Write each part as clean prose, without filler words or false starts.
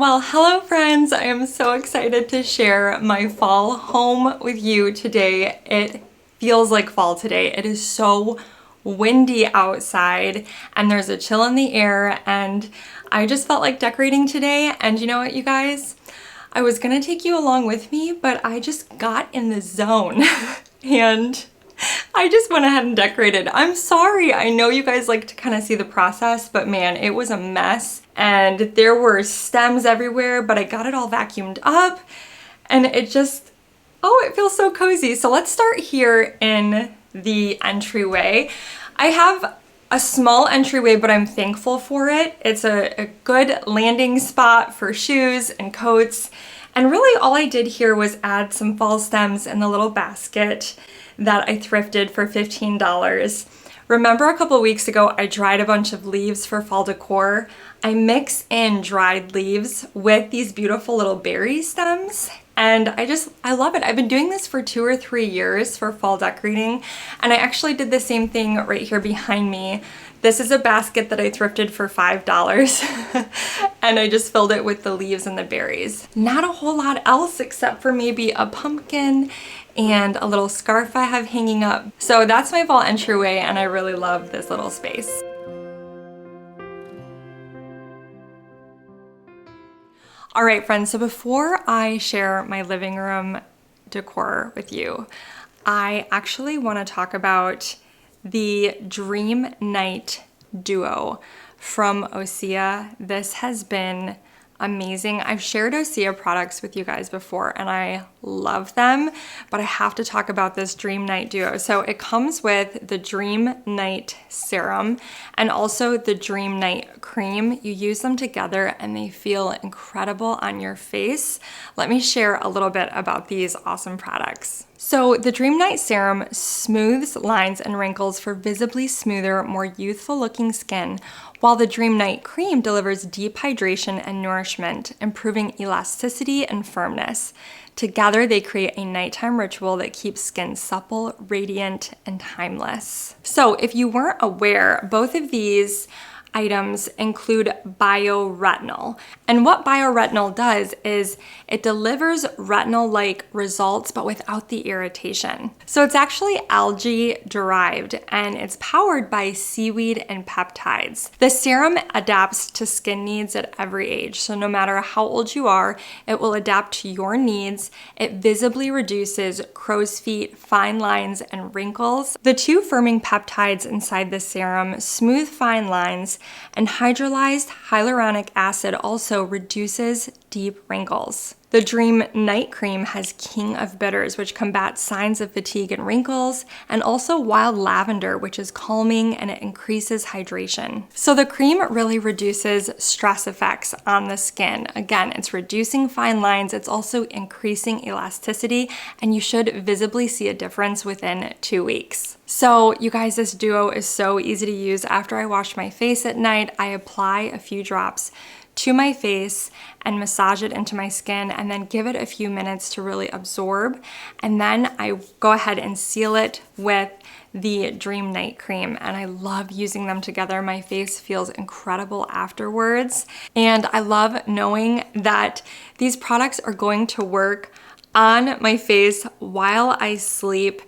Well, hello friends! I am so excited to share my fall home with you today. It feels like fall today. It is so windy outside and there's a chill in the air, and I just felt like decorating today. And you know what, you guys? I was gonna take you along with me, but I just got in the zone and I just went ahead and decorated. I'm sorry. I know you guys like to kind of see the process, but man, it was a mess. And there were stems everywhere, but I got it all vacuumed up and it just, oh, it feels so cozy. So let's start here in the entryway. I have a small entryway, but I'm thankful for it. It's a good landing spot for shoes and coats. And really all I did here was add some fall stems in the little basket that I thrifted for $15. Remember a couple of weeks ago, I dried a bunch of leaves for fall decor. I mix in dried leaves with these beautiful little berry stems, and I love it. I've been doing this for 2 or 3 years for fall decorating, and I actually did the same thing right here behind me. This is a basket that I thrifted for $5 and I just filled it with the leaves and the berries. Not a whole lot else except for maybe a pumpkin and a little scarf I have hanging up. So that's my fall entryway, and I really love this little space. All right, friends, so before I share my living room decor with you, I actually want to talk about the Dream Night Duo from Osea. This has been amazing. I've shared Osea products with you guys before and I love them, but I have to talk about this Dream Night Duo. So it comes with the Dream Night Serum and also the Dream Night Cream. You use them together and they feel incredible on your face. Let me share a little bit about these awesome products. So the Dream Night Serum smooths lines and wrinkles for visibly smoother, more youthful looking skin, while the Dream Night Cream delivers deep hydration and nourishment, improving elasticity and firmness. Together, they create a nighttime ritual that keeps skin supple, radiant, and timeless. So if you weren't aware, both of these items include bioretinol. And what bioretinol does is it delivers retinol-like results, but without the irritation. So it's actually algae derived and it's powered by seaweed and peptides. The serum adapts to skin needs at every age. So no matter how old you are, it will adapt to your needs. It visibly reduces crow's feet, fine lines, and wrinkles. The 2 firming peptides inside the serum smooth fine lines, and hydrolyzed hyaluronic acid also reduces deep wrinkles. The Dream Night Cream has King of Bitters, which combats signs of fatigue and wrinkles, and also wild lavender, which is calming and it increases hydration. So the cream really reduces stress effects on the skin. Again, it's reducing fine lines, it's also increasing elasticity, and you should visibly see a difference within 2 weeks. So you guys, this duo is so easy to use. After I wash my face at night, I apply a few drops to my face and massage it into my skin and then give it a few minutes to really absorb. And then I go ahead and seal it with the Dream Night Cream, and I love using them together. My face feels incredible afterwards. And I love knowing that these products are going to work on my face while I sleep,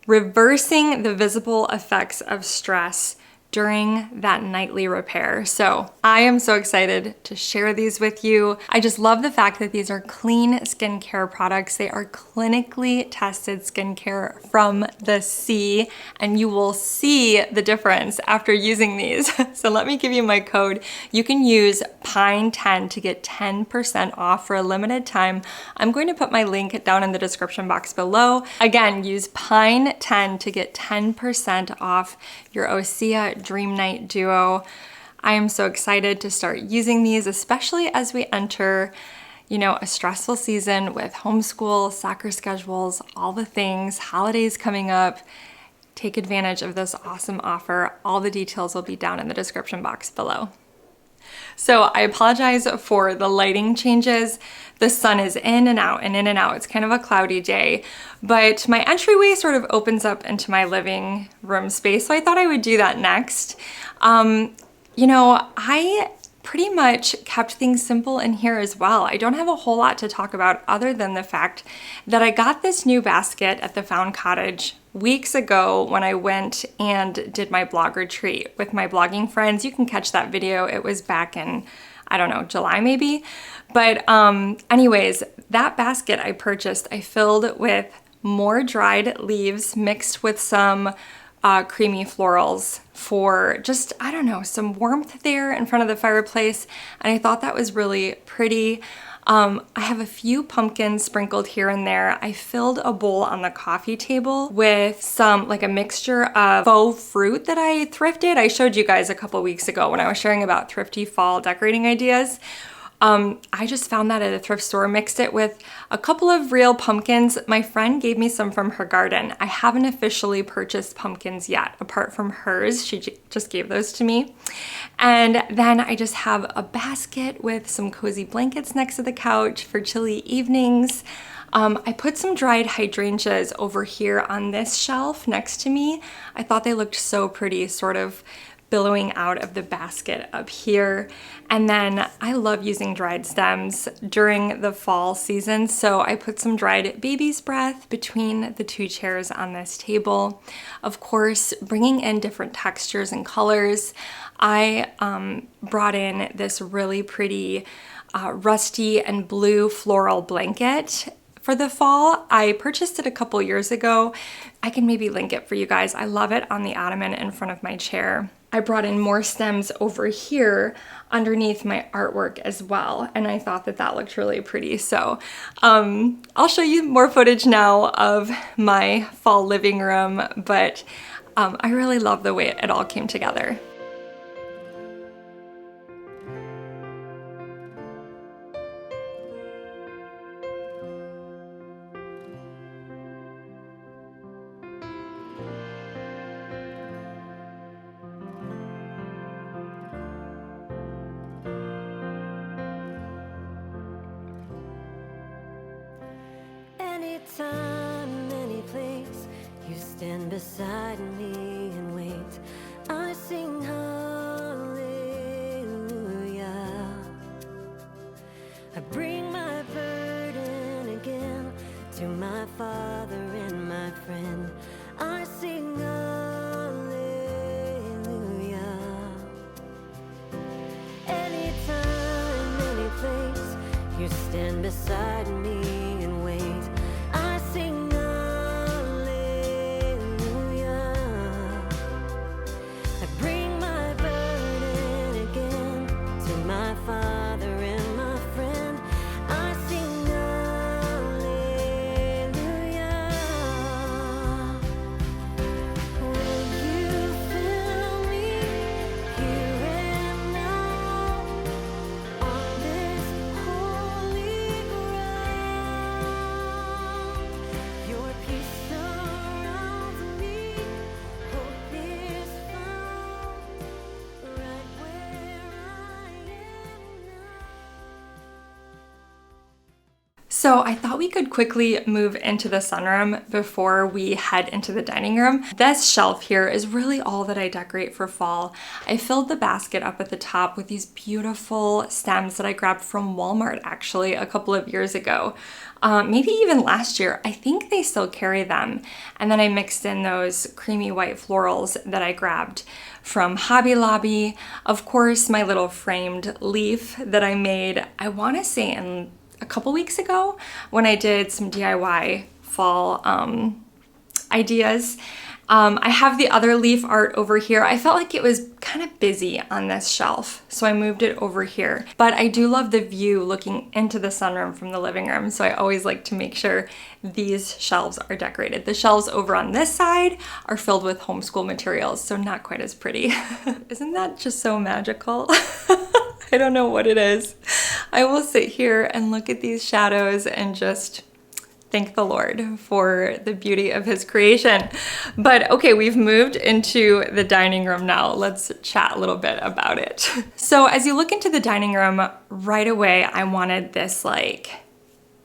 reversing the visible effects of stress during that nightly repair. So I am so excited to share these with you. I just love the fact that these are clean skincare products. They are clinically tested skincare from the sea, and you will see the difference after using these. So let me give you my code. You can use PINE10 to get 10% off for a limited time. I'm going to put my link down in the description box below. Again, use PINE10 to get 10% off your Osea Dream Night Duo. I am so excited to start using these, especially as we enter, a stressful season with homeschool, soccer schedules, all the things, holidays coming up. Take advantage of this awesome offer. All the details will be down in the description box below. So I apologize for the lighting changes. The sun is in and out and in and out. It's kind of a cloudy day, but my entryway sort of opens up into my living room space. So I thought I would do that next. I pretty much kept things simple in here as well. I don't have a whole lot to talk about other than the fact that I got this new basket at the Found Cottage weeks ago when I went and did my blog retreat with my blogging friends. You can catch that video. It was back in, I don't know, July maybe. But anyways, that basket I purchased, I filled with more dried leaves mixed with some creamy florals for just, I don't know, some warmth there in front of the fireplace. And I thought that was really pretty. I have a few pumpkins sprinkled here and there. I filled a bowl on the coffee table with some, like a mixture of faux fruit that I thrifted. I showed you guys a couple weeks ago when I was sharing about thrifty fall decorating ideas. I just found that at a thrift store, mixed it with a couple of real pumpkins. My friend gave me some from her garden. I haven't officially purchased pumpkins yet, apart from hers. She just gave those to me. And then I just have a basket with some cozy blankets next to the couch for chilly evenings. I put some dried hydrangeas over here on this shelf next to me. I thought they looked so pretty, sort of billowing out of the basket up here. And then I love using dried stems during the fall season, so I put some dried baby's breath between the two chairs on this table. Of course, bringing in different textures and colors. I brought in this really pretty rusty and blue floral blanket for the fall. I purchased it a couple years ago. I can maybe link it for you guys. I love it on the ottoman in front of my chair. I brought in more stems over here underneath my artwork as well, and I thought that that looked really pretty. So I'll show you more footage now of my fall living room, but I really love the way it all came together. Anytime, any place, you stand beside me and wait. I sing hallelujah. I bring my burden again to my Father and my friend. I sing hallelujah. Anytime, any place, you stand beside me and wait. I sing hallelujah. I bring my burden again to my Father and my friend. I sing hallelujah. Will you fill me here and now on this holy ground? Your peace surrounds me, hope is found right where I am now. So I thought we could quickly move into the sunroom before we head into the dining room. This shelf here is really all that I decorate for fall. I filled the basket up at the top with these beautiful stems that I grabbed from Walmart actually a couple of years ago. Maybe even last year. I think they still carry them. And then I mixed in those creamy white florals that I grabbed from Hobby Lobby. Of course, my little framed leaf that I made, I want to say in a couple weeks ago when I did some DIY fall ideas. I have the other leaf art over here. I felt like it was kind of busy on this shelf, so I moved it over here. But I do love the view looking into the sunroom from the living room, so I always like to make sure these shelves are decorated. The shelves over on this side are filled with homeschool materials, so not quite as pretty. Isn't that just so magical? I don't know what it is. I will sit here and look at these shadows and just thank the Lord for the beauty of his creation. But okay, we've moved into the dining room now. Let's chat a little bit about it. So as you look into the dining room, right away, I wanted this like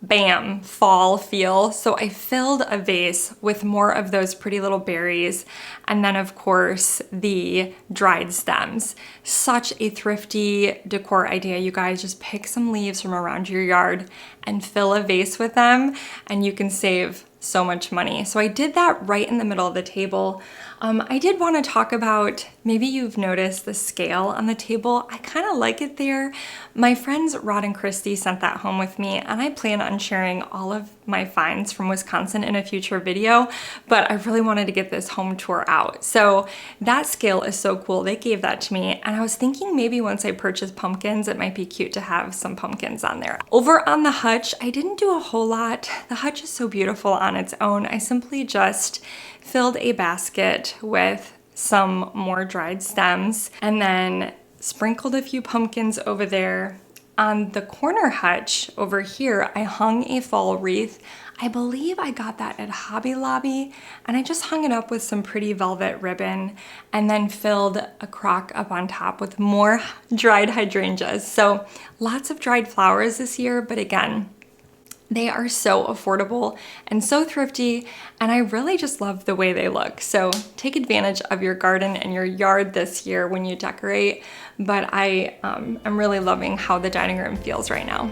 bam, fall feel. So I filled a vase with more of those pretty little berries. And then of course the dried stems. Such a thrifty decor idea, you guys. Just pick some leaves from around your yard and fill a vase with them and you can save so much money. So I did that right in the middle of the table. I did want to talk about, maybe you've noticed the scale on the table. I kind of like it there. My friends Rod and Christy sent that home with me, and I plan on sharing all of my finds from Wisconsin in a future video, but I really wanted to get this home tour out. So that scale is so cool. They gave that to me, and I was thinking maybe once I purchase pumpkins, it might be cute to have some pumpkins on there. Over on the hutch, I didn't do a whole lot. The hutch is so beautiful on its own. I simply just filled a basket with some more dried stems and then sprinkled a few pumpkins over there. On the corner hutch over here, I hung a fall wreath. I believe I got that at Hobby Lobby, and I just hung it up with some pretty velvet ribbon and then filled a crock up on top with more dried hydrangeas. So lots of dried flowers this year, but again, they are so affordable and so thrifty, and I really just love the way they look. So take advantage of your garden and your yard this year when you decorate, but I'm really loving how the dining room feels right now.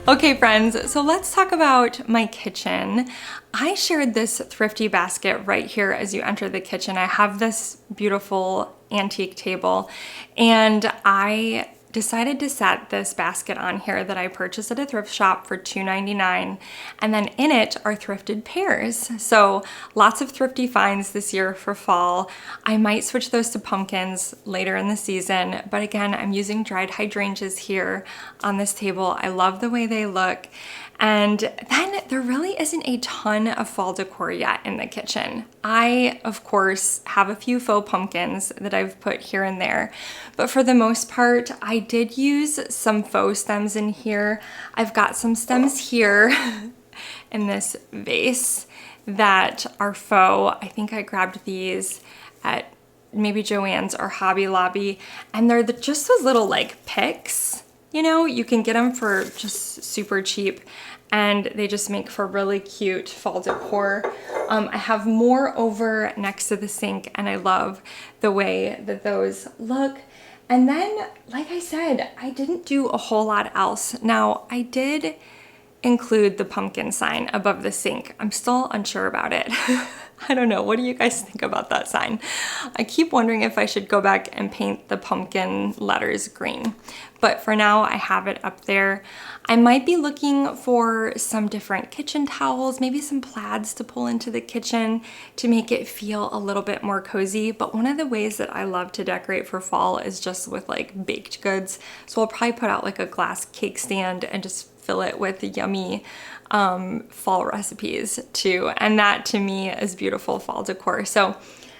Okay friends, so let's talk about my kitchen. I shared this thrifty basket right here as you enter the kitchen. I have this beautiful antique table, and I decided to set this basket on here that I purchased at a thrift shop for $2.99, and then in it are thrifted pears. So lots of thrifty finds this year for fall. I might switch those to pumpkins later in the season, but again, I'm using dried hydrangeas here on this table. I love the way they look. And then there really isn't a ton of fall decor yet in the kitchen. I, of course, have a few faux pumpkins that I've put here and there, but for the most part, I did use some faux stems in here. I've got some stems here in this vase that are faux. I think I grabbed these at maybe Joann's or Hobby Lobby, and they're just those little like picks. You know, you can get them for just super cheap, and they just make for really cute fall decor. I have more over next to the sink, and I love the way that those look. And then, like I said, I didn't do a whole lot else. Now, I did include the pumpkin sign above the sink. I'm still unsure about it. I don't know. What do you guys think about that sign? I keep wondering if I should go back and paint the pumpkin letters green. But for now, I have it up there. I might be looking for some different kitchen towels, maybe some plaids to pull into the kitchen to make it feel a little bit more cozy. But one of the ways that I love to decorate for fall is just with like baked goods. So I'll probably put out like a glass cake stand and just fill it with yummy fall recipes too. And that to me is beautiful fall decor. So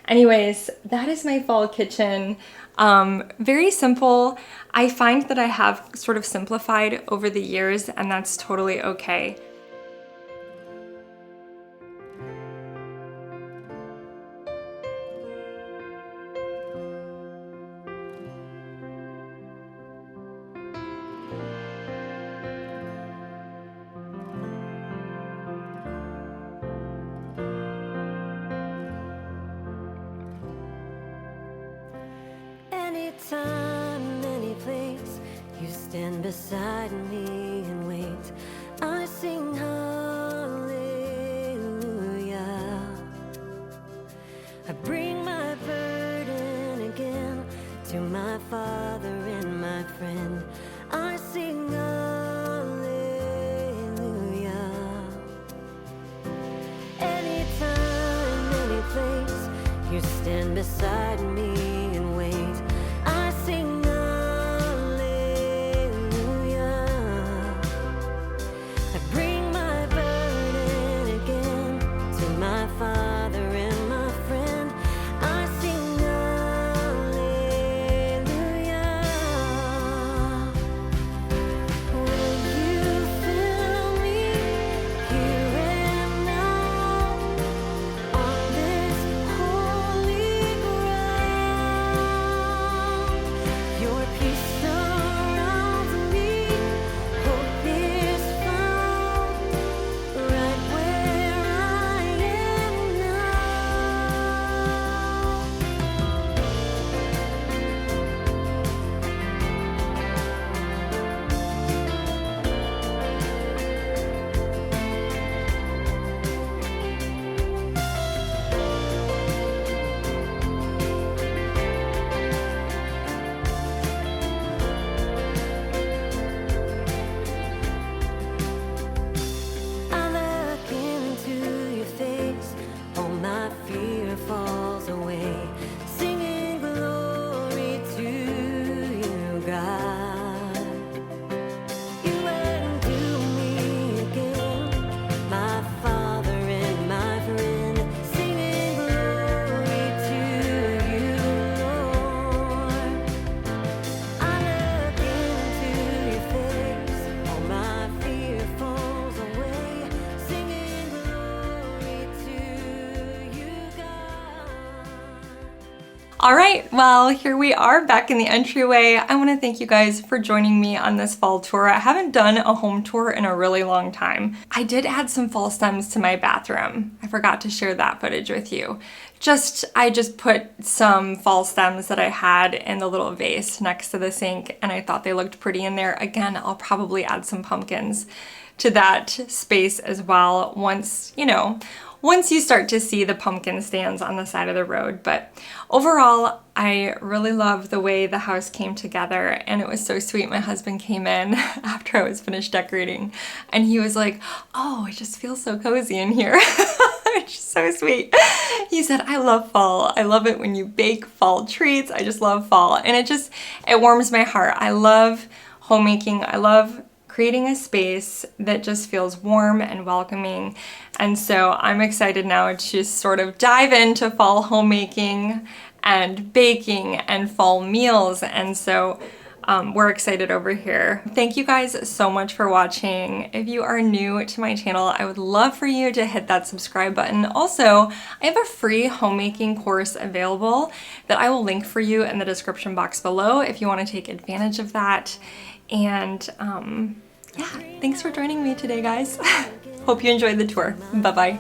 anyways, that is my fall kitchen. Very simple. I find that I have sort of simplified over the years, and that's totally okay. Anytime, any place, you stand beside me and wait. I sing hallelujah. I bring my burden. to my Father and my friend. I sing hallelujah. Anytime, any place, you stand beside me and wait. I sing hallelujah. I bring my burden again to my Father and my friend. I sing hallelujah. Will you fill me here and now on this holy ground? Your peace surrounds me, hope is found right where I am now. I look into your face, all my fear falls away, singing glory to you, God. You undo me again, my Father and my friend, singing glory to you, Lord. I look into your face, all my fear falls away, singing glory to you, God. All right, well, here we are back in the entryway. I want to thank you guys for joining me on this fall tour. I haven't done a home tour in a really long time. I did add some fall stems to my bathroom. I forgot to share that footage with you. I just put some fall stems that I had in the little vase next to the sink, and I thought they looked pretty in there. Again, I'll probably add some pumpkins to that space as well once you start to see the pumpkin stands on the side of the road. But overall, I really love the way the house came together, and it was so sweet. My husband came in after I was finished decorating, and he was like, "Oh, it just feels so cozy in here." It's so sweet. He said, "I love fall. I love it when you bake fall treats. I just love fall." And it warms my heart. I love homemaking. I love creating a space that just feels warm and welcoming. And so I'm excited now to just sort of dive into fall homemaking and baking and fall meals. And so we're excited over here. Thank you guys so much for watching. If you are new to my channel, I would love for you to hit that subscribe button. Also, I have a free homemaking course available that I will link for you in the description box below if you want to take advantage of that. And yeah, thanks for joining me today, guys. Hope you enjoyed the tour. Bye-bye.